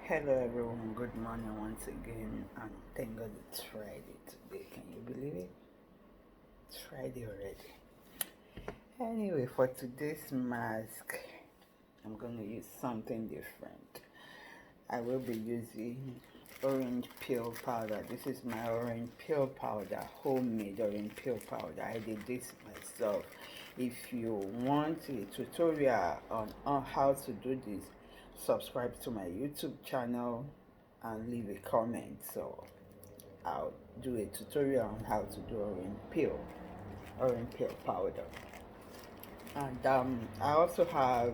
Hello everyone, good morning once again, and thank God it's Friday today. Can you believe it? It's Friday already. Anyway, for today's mask, I'm going to use something different. I will be using orange peel powder. This is my orange peel powder, homemade orange peel powder. I did this myself. If you want a tutorial on how to do this, subscribe to my YouTube channel and leave a comment. So I'll do a tutorial on how to do orange peel powder. And I also have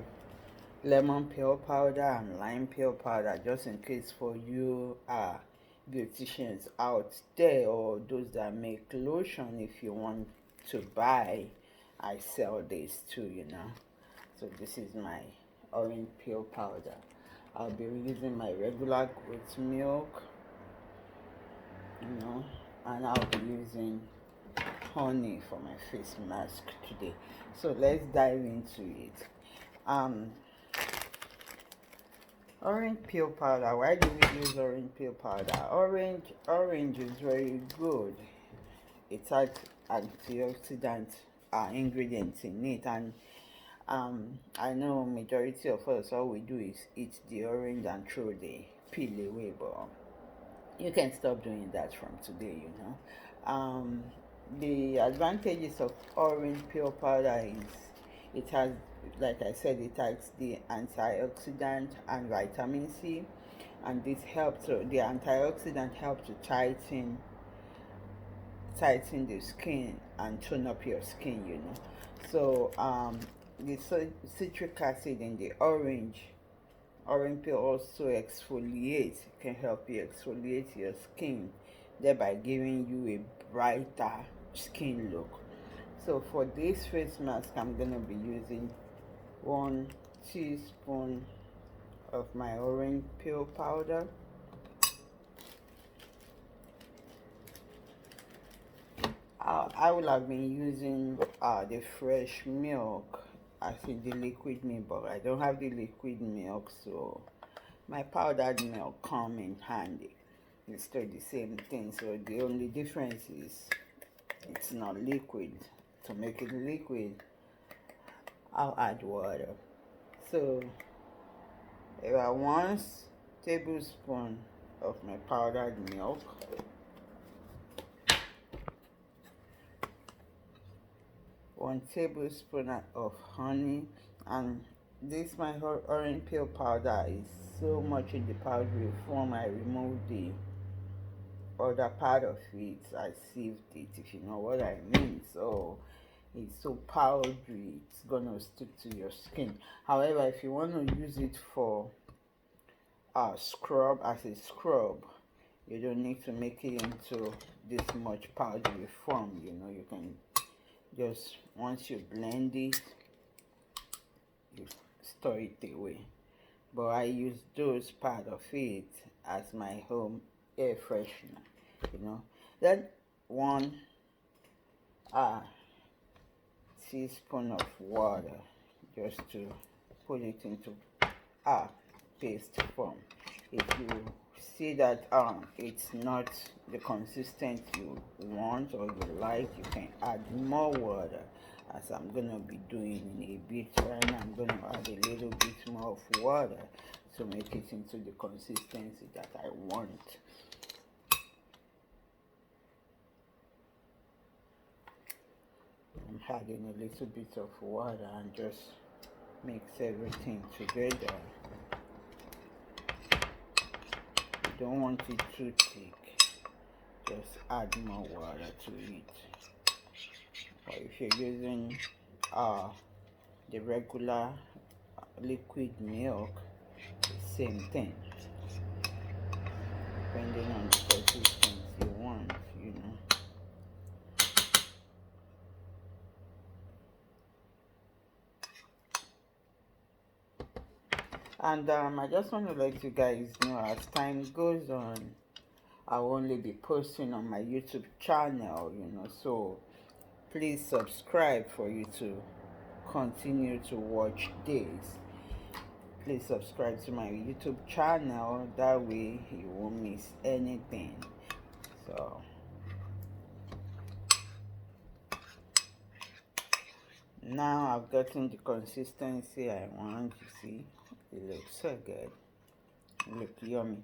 lemon peel powder and lime peel powder, just in case for you beauticians out there or those that make lotion. If you want to buy, I sell this too. So this is my orange peel powder. I'll be using my regular goat milk, and I'll be using honey for my face mask today. So let's dive into it. Orange peel powder. Why do we use orange peel powder? Orange is very good. It has antioxidant ingredients in it, and I know majority of us, all we do is eat the orange and throw the peel away, but you can stop doing that from today. The advantages of orange peel powder is it has, like I said, it has the antioxidant and vitamin C, and this helps. The antioxidant helps to tighten the skin and tone up your skin. So the citric acid in the orange peel also exfoliates, can help you exfoliate your skin, thereby giving you a brighter skin look. So for this face mask, I'm gonna be using 1 teaspoon of my orange peel powder, I will have been using the fresh milk, as in the liquid milk, but I don't have the liquid milk, so my powdered milk come in handy. It's still the same thing, so the only difference is it's not liquid. To make it liquid, I'll add water. So about 1 tablespoon of my powdered milk, 1 tablespoon of honey, and this my orange peel powder is so much in the powdery form. I removed the other part of it. I sieved it, if you know what I mean. So it's so powdery, it's gonna stick to your skin. However, if you want to use it for scrub, as a scrub, you don't need to make it into this much powdery form. You can just, once you blend it, you store it away. But I use those part of it as my home air freshener. Then 1 teaspoon of water, just to put it into paste form. If you see that it's not the consistency you want or you like, you can add more water, as I'm gonna be doing in a bit. Right now I'm gonna add a little bit more of water to make it into the consistency that I want. I'm adding a little bit of water and just mix everything together. You don't want it too thick, just add more water to it. Or if you're using the regular liquid milk, the same thing, depending on the consistency you want. And I just want to let you guys know, as time goes on, I'll only be posting on my YouTube channel, so please subscribe for you to continue to watch this. please subscribe to my YouTube channel, that way you won't miss anything. So now I've gotten the consistency I want. You see, it looks so good, it looks yummy.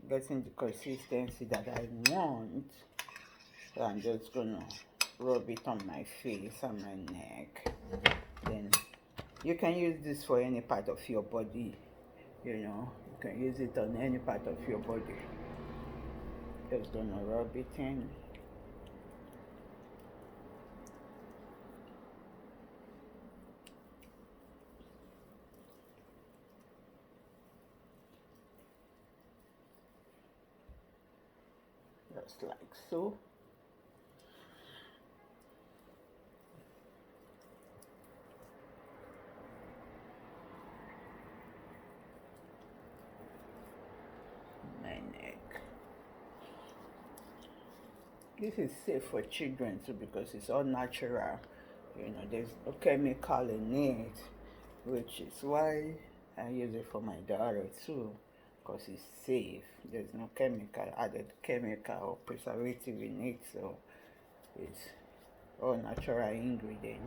Getting the consistency that I want, so I'm just gonna rub it on my face and my neck. Then you can use this for any part of your body, you can use it on any part of your body. Just gonna rub it in. Just like so. My neck. This is safe for children too because it's all natural. There's no chemical in it, which is why I use it for my daughter too, because it's safe. There's no added chemical or preservative in it, so it's all natural ingredient.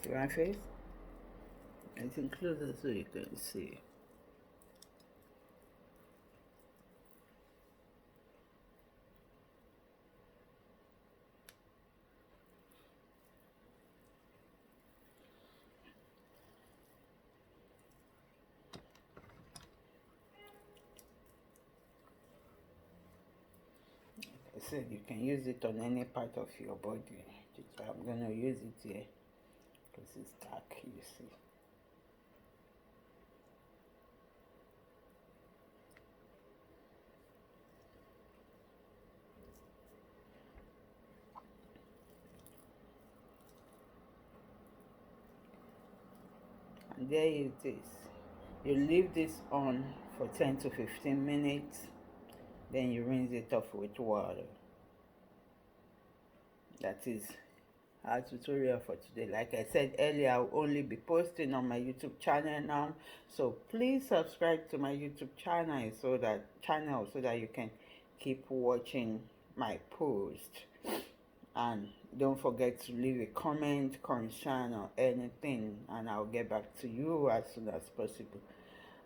See my face? I think closer so you can see. I said you can use it on any part of your body. I'm gonna use it here because it's dark, you see. And there it is. You leave this on for 10 to 15 minutes, then you rinse it off with water. That is our tutorial for today. Like I said earlier, I'll only be posting on my YouTube channel now, so please subscribe to my YouTube channel so that you can keep watching my post. And don't forget to leave a comment, concern, or anything, and I'll get back to you as soon as possible.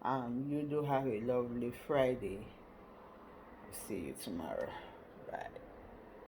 You do have a lovely Friday. See you tomorrow. Bye.